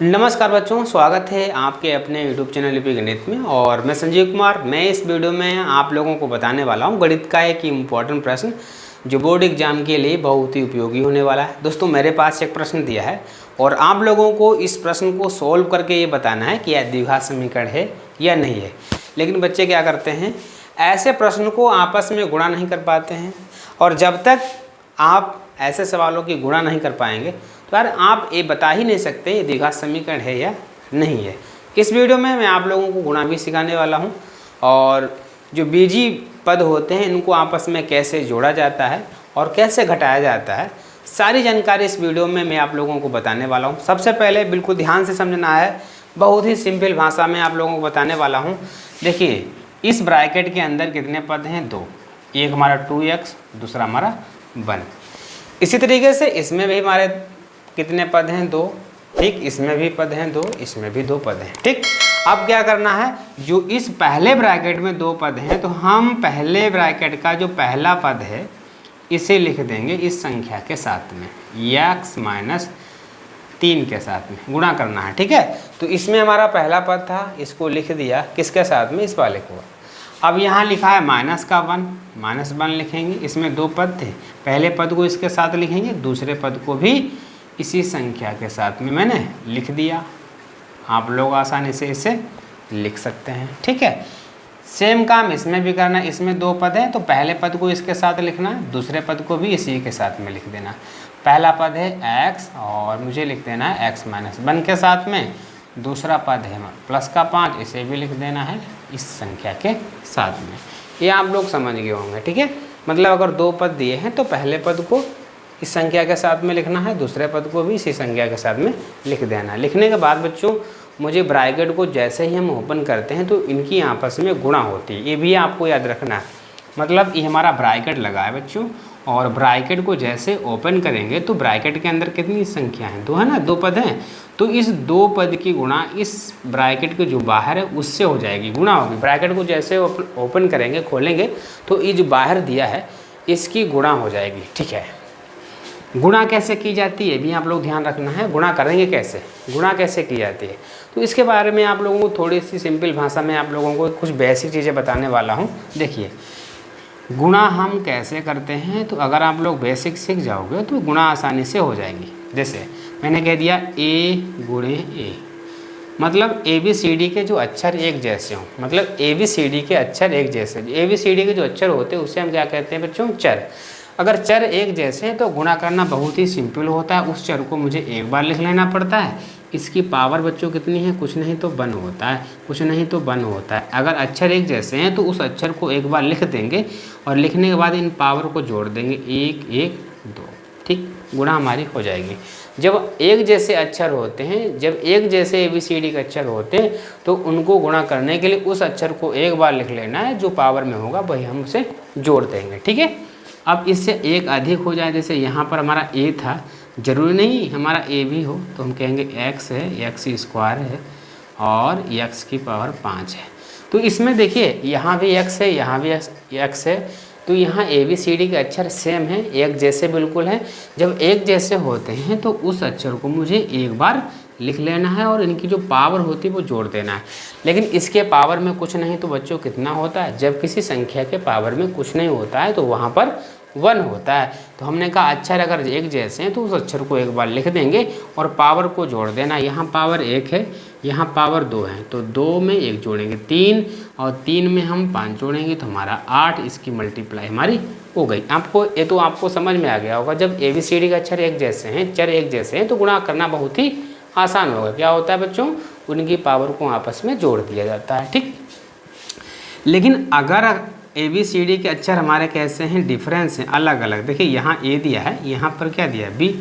नमस्कार बच्चों, स्वागत है आपके अपने YouTube चैनल लिपि गणित में। और मैं संजीव कुमार। मैं इस वीडियो में आप लोगों को बताने वाला हूं गणित का एक इम्पॉर्टेंट प्रश्न जो बोर्ड एग्जाम के लिए बहुत ही उपयोगी होने वाला है। दोस्तों, मेरे पास एक प्रश्न दिया है और आप लोगों को इस प्रश्न को सॉल्व करके ये बताना है कि यह द्विघात समीकरण है या नहीं है। लेकिन बच्चे क्या करते हैं, ऐसे प्रश्न को आपस में गुणा नहीं कर पाते हैं। और जब तक आप ऐसे सवालों की गुणा नहीं कर पाएंगे तो यार आप ये बता ही नहीं सकते ये द्विघात समीकरण है या नहीं है। इस वीडियो में मैं आप लोगों को गुणा भी सिखाने वाला हूँ और जो बीजी पद होते हैं इनको आपस में कैसे जोड़ा जाता है और कैसे घटाया जाता है, सारी जानकारी इस वीडियो में मैं आप लोगों को बताने वाला हूँ। सबसे पहले बिल्कुल ध्यान से समझना है, बहुत ही सिंपल भाषा में आप लोगों को बताने वाला हूँ। देखिए, इस ब्रैकेट के अंदर कितने पद हैं? दो। एक हमारा 2x, दूसरा हमारा 1। इसी तरीके से इसमें भी हमारे कितने पद हैं? 2। ठीक, इसमें भी पद हैं 2, इसमें भी 2 पद हैं। ठीक, अब क्या करना है, जो इस पहले ब्रैकेट में 2 पद हैं तो हम पहले ब्रैकेट का जो पहला पद है इसे लिख देंगे इस संख्या के साथ में, x - 3 के साथ में गुणा करना है। ठीक है, तो इसमें हमारा पहला पद था, इसको लिख दिया किसके साथ में? इस वाले को। अब यहाँ लिखा है -1 लिखेंगे। इसमें 2 पद थे, पहले पद को इसके साथ लिखेंगे, दूसरे पद को भी इसी संख्या के साथ में मैंने लिख दिया। आप लोग आसानी से इसे लिख सकते हैं। ठीक है, सेम काम इसमें भी करना है। इसमें 2 पद हैं तो पहले पद को इसके साथ लिखना है, दूसरे पद को भी इसी के साथ में लिख देना। पहला पद है x और मुझे लिख देना है x - 1 के साथ में। दूसरा पद है +5, इसे भी लिख देना है इस संख्या के साथ में। ये आप लोग समझ गए होंगे। ठीक है, मतलब अगर 2 पद दिए हैं तो पहले पद को इस संख्या के साथ में लिखना है, दूसरे पद को भी इसी संख्या के साथ में लिख देना है। लिखने के बाद बच्चों, मुझे ब्रैकेट को जैसे ही हम ओपन करते हैं तो इनकी आपस में गुणा होती है। ये भी आपको याद रखना है। मतलब ये हमारा ब्रैकेट लगा है बच्चों, और ब्रैकेट को जैसे ओपन करेंगे तो ब्रैकेट के अंदर कितनी संख्या है? 2 है ना, 2 पद हैं। तो इस 2 पद की गुणा इस ब्रैकेट के जो बाहर है उससे हो जाएगी, गुणा होगी। ब्रैकेट को जैसे ओपन करेंगे, खोलेंगे तो ये जो बाहर दिया है इसकी गुणा हो जाएगी। ठीक है, गुणा कैसे की जाती है भी आप लोग ध्यान रखना है। गुणा करेंगे कैसे, गुणा कैसे की जाती है, तो इसके बारे में आप लोगों को थोड़ी सी सिंपल भाषा में आप लोगों को कुछ बेसिक चीज़ें बताने वाला हूँ। देखिए, गुणा हम कैसे करते हैं, तो अगर आप लोग बेसिक सीख जाओगे तो गुणा आसानी से हो जाएगी। जैसे मैंने कह दिया a × a, मतलब ABCD के जो अक्षर एक जैसे हों, मतलब ABCD के अक्षर एक जैसे। ABCD के जो अक्षर होते हैं उसे हम क्या कहते हैं बच्चों? चर। अगर चर एक जैसे हैं तो गुणा करना बहुत ही सिंपल होता है। उस चर को मुझे एक बार लिख लेना पड़ता है। इसकी पावर बच्चों कितनी है? कुछ नहीं तो 1 होता है, कुछ नहीं तो 1 होता है। अगर अक्षर एक जैसे हैं तो उस अक्षर को एक बार लिख देंगे और लिखने के बाद इन पावर को जोड़ देंगे, 1 1 2। ठीक, गुणा हमारी हो जाएगी। जब एक जैसे अक्षर होते हैं, जब एक जैसे ABCD के अक्षर होते हैं तो उनको गुणा करने के लिए उस अक्षर को एक बार लिख लेना है, जो पावर में होगा वही हम उसे जोड़ देंगे। ठीक है, अब इससे एक अधिक हो जाए, जैसे यहाँ पर हमारा a था, जरूरी नहीं हमारा a भी हो, तो हम कहेंगे x है, x² है और x की पावर 5 है। तो इसमें देखिए, यहाँ भी x है, यहाँ भी x है, तो यहाँ ABCD के अक्षर सेम हैं, एक जैसे बिल्कुल हैं। जब एक जैसे होते हैं तो उस अक्षर को मुझे एक बार लिख लेना है और इनकी जो पावर होती है वो जोड़ देना है। लेकिन इसके पावर में कुछ नहीं तो बच्चों कितना होता है? जब किसी संख्या के पावर में कुछ नहीं होता है तो वहाँ पर 1 होता है। तो हमने कहा अक्षर अगर एक जैसे हैं तो उस अक्षर को एक बार लिख देंगे और पावर को जोड़ देना। यहाँ पावर 1 है, यहाँ पावर 2 है, तो 2 में 1 जोड़ेंगे 3 और 3 में हम 5 जोड़ेंगे तो हमारा 8। इसकी मल्टीप्लाई हमारी हो गई। आपको ये तो आपको समझ में आ गया होगा। जब ABCD के अक्षर एक जैसे हैं, चर एक जैसे हैं, तो गुणा करना बहुत ही आसान होगा। क्या होता है बच्चों? उनकी पावर को आपस में जोड़ दिया जाता है। ठीक, लेकिन अगर ABCD के अक्षर हमारे कैसे हैं? डिफरेंस हैं, अलग अलग। देखिए, यहाँ A दिया है, यहाँ पर क्या दिया है? B।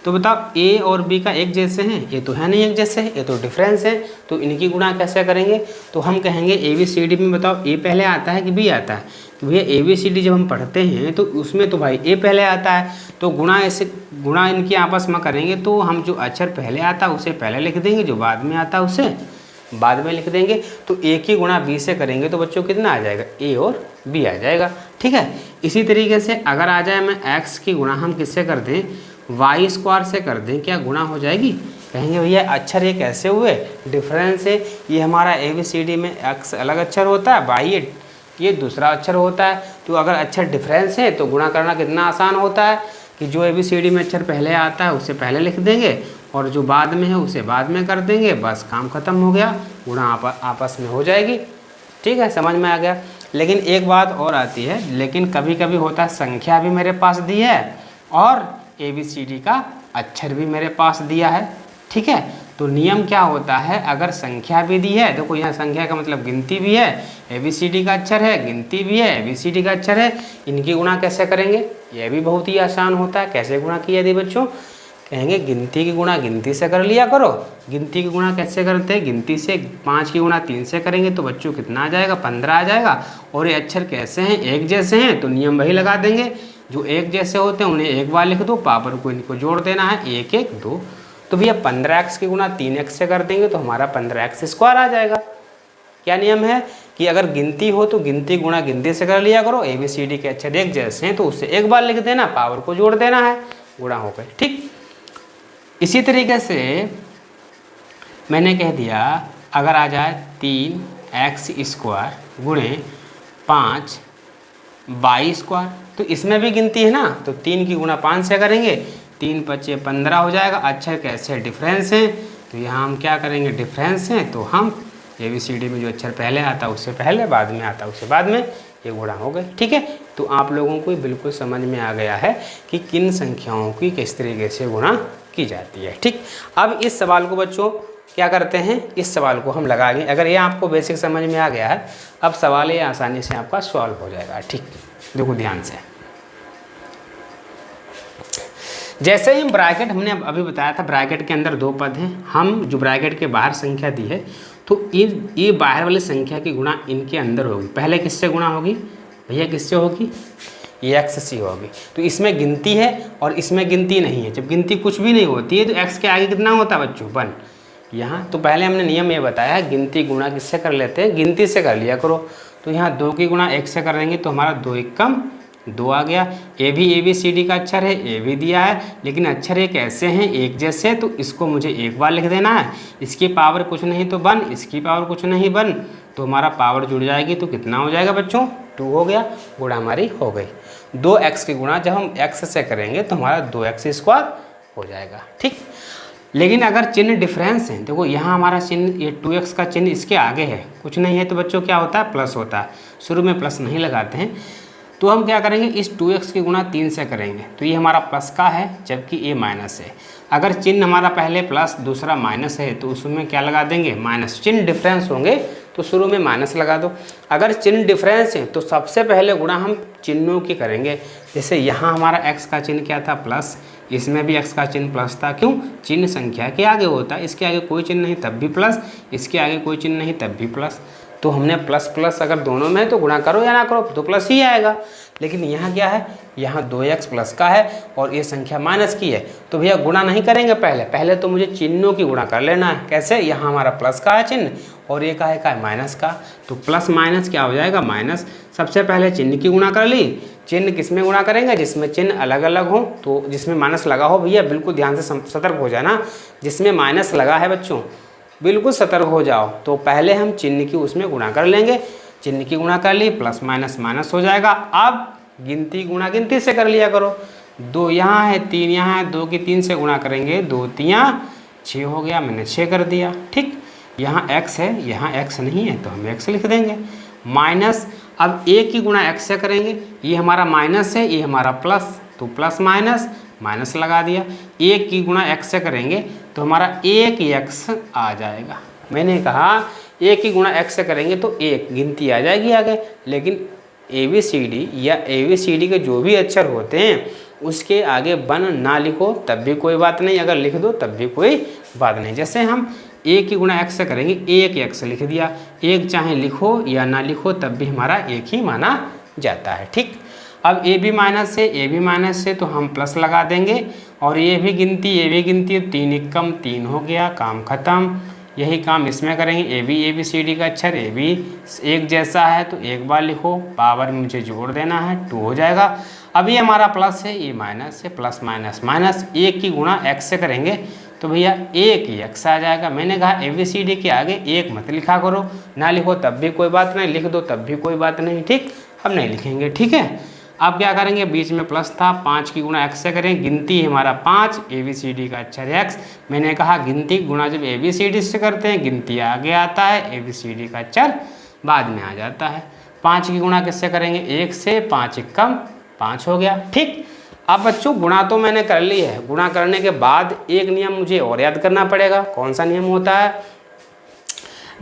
तो बताओ A और B का एक जैसे हैं? ये तो है नहीं एक जैसे, ये तो डिफरेंस है। तो इनकी गुणा कैसे करेंगे? तो हम कहेंगे ABCD में बताओ A पहले आता है कि B आता है? तो भैया ABCD जब हम पढ़ते हैं तो उसमें तो भाई A पहले आता है। तो गुणा इनकी आपस में करेंगे तो हम जो अक्षर पहले आता है उसे पहले लिख देंगे, जो बाद में आता है उसे बाद में लिख देंगे। तो A की गुणा B से करेंगे तो बच्चों कितना आ जाएगा? A और B आ जाएगा। ठीक है, इसी तरीके से अगर आ जाए मैं x की गुणा हम किससे कर दें? y² से कर दें, क्या गुणा हो जाएगी? कहेंगे भैया अक्षर ये कैसे हुए, डिफरेंस है, ये हमारा ABCD में एक्स अलग अक्षर होता है, वाई ये दूसरा अक्षर होता है। तो अगर अक्षर डिफरेंस है तो गुणा करना कितना आसान होता है कि जो ABCD में अक्षर पहले आता है उसे पहले लिख देंगे और जो बाद में है उसे बाद में कर देंगे, बस काम खत्म हो गया, गुणा आपस में हो जाएगी। ठीक है, समझ में आ गया। लेकिन एक बात और आती है, लेकिन कभी कभी होता है संख्या भी मेरे पास दी है और ABCD का अक्षर भी मेरे पास दिया है। ठीक है, तो नियम क्या होता है, अगर संख्या भी दी है, देखो यहाँ संख्या का मतलब गिनती भी है, ABCD का अक्षर है, गिनती भी है, ABCD का अक्षर है, इनकी गुणा कैसे करेंगे, यह भी बहुत ही आसान होता है। कैसे गुणा किया थी बच्चों, कहेंगे गिनती की गुणा गिनती से कर लिया करो। गिनती की गुणा कैसे करते हैं, गिनती से 5 की गुणा 3 से करेंगे तो बच्चों कितना आ जाएगा, 15 आ जाएगा। और ये अक्षर कैसे हैं, एक जैसे हैं, तो नियम वही लगा देंगे, जो एक जैसे होते हैं उन्हें एक बार लिख दो, पावर को इनको जोड़ देना है, 1 1 2। तो भैया 15x की गुणा 3x से कर देंगे तो हमारा 15x² आ जाएगा। क्या नियम है कि अगर गिनती हो तो गिनती गुणा गिनती से कर लिया करो, ABCD के अक्षर एक जैसे हैं तो उससे एक बार लिख देना, पावर को जोड़ देना है, गुणा हो गए। ठीक, इसी तरीके से मैंने कह दिया अगर आ जाए 3x² गुणे 5y², तो इसमें भी गिनती है ना, तो 3 की गुणा 5 से करेंगे, 3 5 15 हो जाएगा। अक्षर कैसे डिफरेंस हैं, तो यहाँ हम क्या करेंगे, डिफरेंस हैं तो हम ABCD में जो अक्षर पहले आता है उससे पहले, बाद में आता है उससे बाद में, ये गुणा हो गए। ठीक है, तो आप लोगों को बिल्कुल समझ में आ गया है कि किन संख्याओं की किस तरीके से गुणा की जाती है। ठीक, अब इस सवाल को बच्चों क्या करते हैं, इस सवाल को हम लगाएंगे। अगर ये आपको बेसिक समझ में आ गया है, अब सवाल ये आसानी से आपका सॉल्व हो जाएगा। ठीक, देखो ध्यान से, जैसे ही हम ब्रैकेट, हमने अभी बताया था ब्रैकेट के अंदर 2 पद हैं, हम जो ब्रैकेट के बाहर संख्या दी है तो ये बाहर वाली संख्या की गुणा इनके अंदर होगी। पहले किससे गुणा होगी भैया, किससे होगी, ये x से होगी। तो इसमें गिनती है और इसमें गिनती नहीं है। जब गिनती कुछ भी नहीं होती है तो x के आगे कितना होता है बच्चों, 1। यहाँ तो पहले हमने नियम ये बताया, गिनती गुणा किससे कर लेते हैं, गिनती से कर लिया करो। तो यहाँ 2 की गुणा 1 से करेंगे तो हमारा 2 1 कम 2 आ गया। ए भी ABCD का अक्षर है, ए भी दिया है, लेकिन अक्षर एक ऐसे हैं एक जैसे, तो इसको मुझे एक बार लिख देना है। इसकी पावर कुछ नहीं तो 1, इसकी पावर कुछ नहीं 1, तो हमारा पावर जुड़ जाएगी तो कितना हो जाएगा बच्चों, 2 हो गया, गुणा हमारी हो गई। 2x की गुणा जब हम x से करेंगे तो हमारा 2x² हो जाएगा। ठीक, लेकिन अगर चिन्ह डिफरेंस है, देखो यहाँ हमारा चिन्ह, ये 2x का चिन्ह इसके आगे है, कुछ नहीं है, तो बच्चों क्या होता है, प्लस होता है। शुरू में प्लस नहीं लगाते हैं, तो हम क्या करेंगे, इस 2x की गुणा 3 से करेंगे तो ये हमारा प्लस का है, जबकि ये माइनस है। अगर चिन्ह हमारा पहले प्लस दूसरा माइनस है तो उसमें क्या लगा देंगे, माइनस। चिन्ह डिफरेंस होंगे तो शुरू में माइनस लगा दो। अगर चिन्ह डिफरेंस है तो सबसे पहले गुणा हम चिन्हों की करेंगे। जैसे यहाँ हमारा x का चिन्ह क्या था, प्लस, इसमें भी x का चिन्ह प्लस था। क्यों, चिन्ह संख्या के आगे होता है, इसके आगे कोई चिन्ह नहीं तब भी प्लस, इसके आगे कोई चिन्ह नहीं तब भी प्लस। तो हमने प्लस प्लस अगर दोनों में तो गुणा करो या ना करो तो प्लस ही आएगा। लेकिन यहाँ क्या है, यहाँ 2x प्लस का है और ये संख्या माइनस की है, तो भैया गुणा नहीं करेंगे, पहले तो मुझे चिन्हों की गुणा कर लेना है। कैसे, यहाँ हमारा प्लस का है चिन्ह और ये का है माइनस का, तो प्लस माइनस क्या हो जाएगा, माइनस। सबसे पहले चिन्ह की गुणा कर ली। चिन्ह किस में गुणा करेंगे, जिसमें चिन्ह अलग अलग हो, तो जिसमें माइनस लगा हो, भैया बिल्कुल ध्यान से सतर्क हो जाना, जिसमें माइनस लगा है बच्चों बिल्कुल सतर्क हो जाओ। तो पहले हम चिन्ह की उसमें गुणा कर लेंगे, चिन्ह की गुणा कर ली, प्लस माइनस माइनस हो जाएगा। अब गिनती गुणा गिनती से कर लिया करो, 2 यहाँ है 3 यहाँ है, 2 की 3 से गुणा करेंगे, 2 3 6 हो गया, मैंने 6 कर दिया। ठीक, यहाँ x है, यहाँ x नहीं है तो हम x लिख देंगे, माइनस। अब 1 की गुणा x से करेंगे, ये हमारा माइनस है, ये हमारा प्लस, तो प्लस माइनस माइनस लगा दिया। 1 की गुणा x से करेंगे तो हमारा 1x आ जाएगा। मैंने कहा 1 की गुणा x से करेंगे तो 1 गिनती आ जाएगी आगे, लेकिन ABCD या ABCD के जो भी अक्षर होते हैं उसके आगे 1 ना लिखो तब भी कोई बात नहीं, अगर लिख दो तब भी कोई बात नहीं। जैसे हम 1 की गुणा x से करेंगे, 1x लिख दिया, 1 चाहे लिखो या ना लिखो तब भी हमारा 1 ही माना जाता है। ठीक, अब a भी माइनस से तो हम प्लस लगा देंगे, और ये भी गिनती, 3 1 कम 3 हो गया, काम खत्म। यही काम इसमें करेंगे, ए भी ABCD का अक्षर ए भी एक जैसा है तो एक बार लिखो, पावर में मुझे जोड़ देना है, 2 हो जाएगा। अब ये हमारा प्लस है, ये माइनस है, प्लस माइनस माइनस। 1 की गुणा x से करेंगे तो भैया एक ही x आ जाएगा। मैंने कहा ABCD के आगे एक मत लिखा करो, ना लिखो तब भी कोई बात नहीं, लिख दो तब भी कोई बात नहीं, ठीक। हम नहीं लिखेंगे, ठीक है। अब क्या करेंगे, बीच में प्लस था, 5 की गुणा x से करें, गिनती हमारा 5, ABCD का अक्षर x। मैंने कहा गिनती गुणा जब ABCD से करते हैं गिनती आगे आता है, ABCD का अक्षर बाद में आ जाता है। 5 की गुणा किससे करेंगे, 1 से, 5 एक कम 5 हो गया, ठीक। अब बच्चों गुणा तो मैंने कर ली है, गुणा करने के बाद एक नियम मुझे और याद करना पड़ेगा। कौन सा नियम होता है,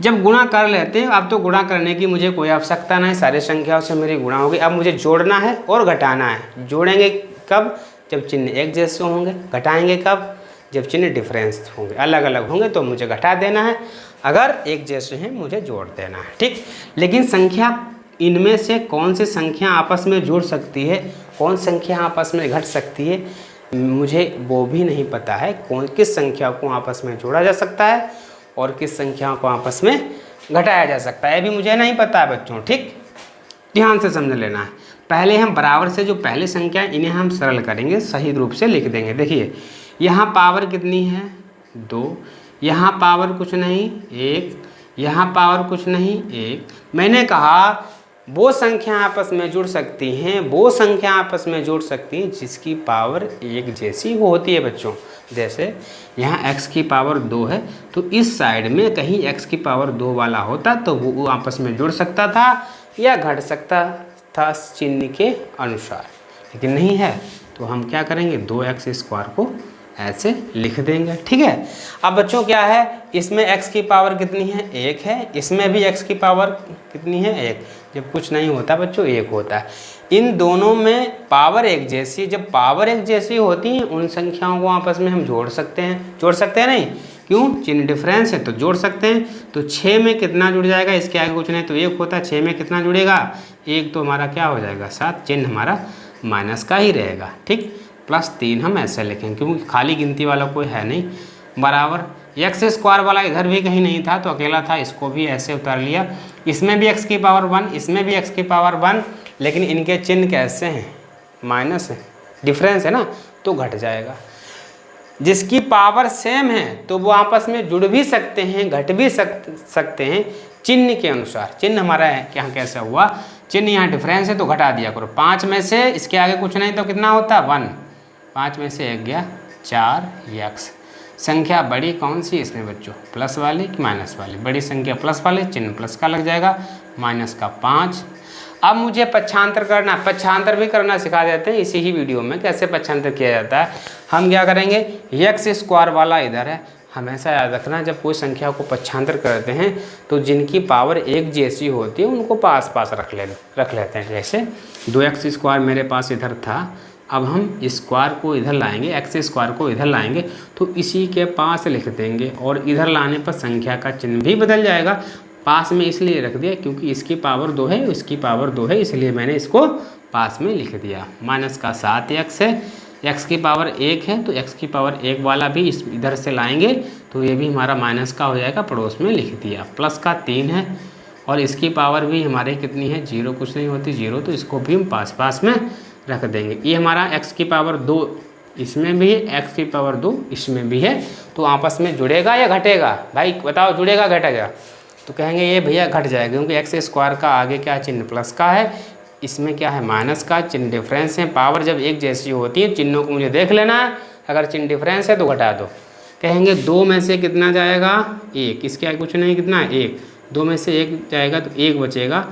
जब गुणा कर लेते हैं, अब तो गुणा करने की मुझे कोई आवश्यकता नहीं, सारी संख्याओं से मेरी गुणा होगी। अब मुझे जोड़ना है और घटाना है। जोड़ेंगे कब, जब चिन्ह एक जैसे होंगे। घटाएंगे कब, जब चिन्ह डिफरेंस होंगे, अलग अलग होंगे तो मुझे घटा देना है, अगर एक जैसे हैं मुझे जोड़ देना है, ठीक। लेकिन संख्या, इनमें से कौन सी संख्या आपस में जुड़ सकती है, कौन संख्या आपस में घट सकती है, मुझे वो भी नहीं पता है। किस संख्या को आपस में जोड़ा जा सकता है और किस संख्याओं को आपस में घटाया जा सकता है, ये भी मुझे नहीं पता है बच्चों, ठीक। ध्यान से समझ लेना है। पहले हम बराबर से जो पहली संख्या इन्हें हम सरल करेंगे, सही रूप से लिख देंगे। देखिए यहाँ पावर कितनी है, 2, यहाँ पावर कुछ नहीं 1, यहाँ पावर कुछ नहीं 1। मैंने कहा वो संख्या आपस में जुड़ सकती हैं, वो संख्या आपस में जुड़ सकती हैं जिसकी पावर एक जैसी होती है बच्चों। जैसे यहाँ x की पावर 2 है, तो इस साइड में कहीं x की पावर 2 वाला होता तो वो आपस में जुड़ सकता था या घट सकता था चिन्ह के अनुसार, लेकिन नहीं है। तो हम क्या करेंगे, 2x² को ऐसे लिख देंगे, ठीक है। अब बच्चों क्या है, इसमें x की पावर कितनी है, 1 है, इसमें भी x की पावर कितनी है, 1। जब कुछ नहीं होता बच्चों 1 होता है। इन दोनों में पावर एक जैसी, जब पावर एक जैसी होती है उन संख्याओं को आपस में हम जोड़ सकते हैं। जोड़ सकते हैं नहीं, क्यों, चिन्ह डिफरेंस है तो जोड़ सकते हैं। तो 6 में कितना जुड़ जाएगा, इसके आगे कुछ नहीं तो 1 होता है, 6 में कितना जुड़ेगा 1, तो हमारा क्या हो जाएगा 7, चिन्ह हमारा माइनस का ही रहेगा, ठीक। +3 हम ऐसे लिखेंगे क्योंकि खाली गिनती वाला कोई है नहीं, बराबर x² वाला इधर भी कहीं नहीं था तो अकेला था, इसको भी ऐसे उतार लिया। इसमें भी x की पावर 1, इसमें भी x की पावर 1, लेकिन इनके चिन्ह कैसे हैं, माइनस है, डिफरेंस है ना, तो घट जाएगा। जिसकी पावर सेम है तो वो आपस में जुड़ भी सकते हैं, घट भी सकते हैं चिन्ह के अनुसार। चिन्ह हमारा है कि यहाँ कैसा हुआ, चिन्ह यहाँ डिफरेंस है तो घटा दिया करो। 5 में से इसके आगे कुछ नहीं तो कितना होता है 1, 5 में से 1 गया 4x। संख्या बड़ी कौन सी इसमें बच्चों, प्लस वाली कि माइनस वाली, बड़ी संख्या प्लस वाली, चिन्ह प्लस का लग जाएगा, माइनस का 5। अब मुझे पक्षांतर करना, पक्षांतर भी करना सिखा देते हैं इसी ही वीडियो में, कैसे पक्षांतर किया जाता है। हम क्या करेंगे, x² वाला इधर है, हमेशा याद रखना जब कोई संख्या को पक्षांतर करते हैं तो जिनकी पावर एक जैसी होती है उनको पास पास रख लेते हैं। जैसे 2x² मेरे पास इधर था, अब हम स्क्वायर को इधर लाएंगे, x² को इधर लाएंगे तो इसी के पास लिख देंगे, और इधर लाने पर संख्या का चिन्ह भी बदल जाएगा। पास में इसलिए रख दिया क्योंकि इसकी पावर 2 है, इसकी पावर 2 है, इसलिए मैंने इसको पास में लिख दिया। माइनस का 7x है, x की पावर 1 है तो x की पावर 1 वाला भी इधर से लाएंगे तो ये भी हमारा माइनस का हो जाएगा, पड़ोस में लिख दिया। प्लस का 3 है और इसकी पावर भी हमारे कितनी है, 0 कुछ नहीं होती 0, तो इसको भी हम पास पास में रख देंगे। ये हमारा x की पावर 2 इसमें भी है, x की पावर 2 इसमें भी है, तो आपस में जुड़ेगा या घटेगा, भाई बताओ, जुड़ेगा घटेगा? तो कहेंगे ये भैया घट जाएगा क्योंकि x² का आगे क्या चिन्ह प्लस का है, इसमें क्या है माइनस का, चिन्ह डिफरेंस है। पावर जब एक जैसी होती है चिन्हों को मुझे देख लेना है, अगर चिन्ह डिफरेंस है तो घटा दो। कहेंगे 2 में से कितना जाएगा 1, इसके आगे कुछ नहीं, कितना 1, 2 में से 1 जाएगा तो 1 बचेगा,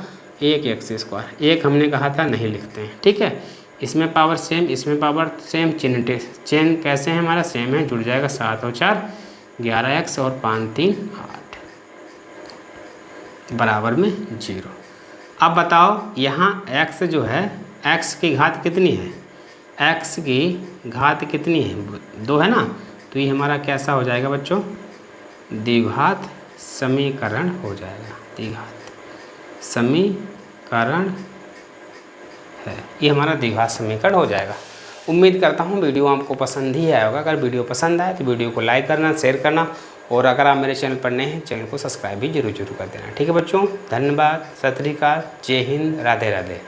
1x²। 1 हमने कहा था नहीं लिखते हैं, ठीक है। इसमें पावर सेम, इसमें पावर सेम, चिन्ह कैसे हैं हमारा सेम है, जुड़ जाएगा। 7 और 4 11x और 5 3 8 बराबर में 0। अब बताओ यहाँ x जो है, x की घात कितनी है, x की घात कितनी है 2 है ना, तो ये हमारा कैसा हो जाएगा बच्चों, द्विघात समीकरण हो जाएगा। द्विघात समीकरण है, ये हमारा द्विघात समीकरण हो जाएगा। उम्मीद करता हूँ वीडियो आपको पसंद ही आया होगा। अगर वीडियो पसंद आए तो वीडियो को लाइक करना, शेयर करना, और अगर आप मेरे चैनल पर नए हैं चैनल को सब्सक्राइब भी जरूर कर देना, ठीक है बच्चों। धन्यवाद, सत श्री अकाल, जय हिंद, राधे राधे।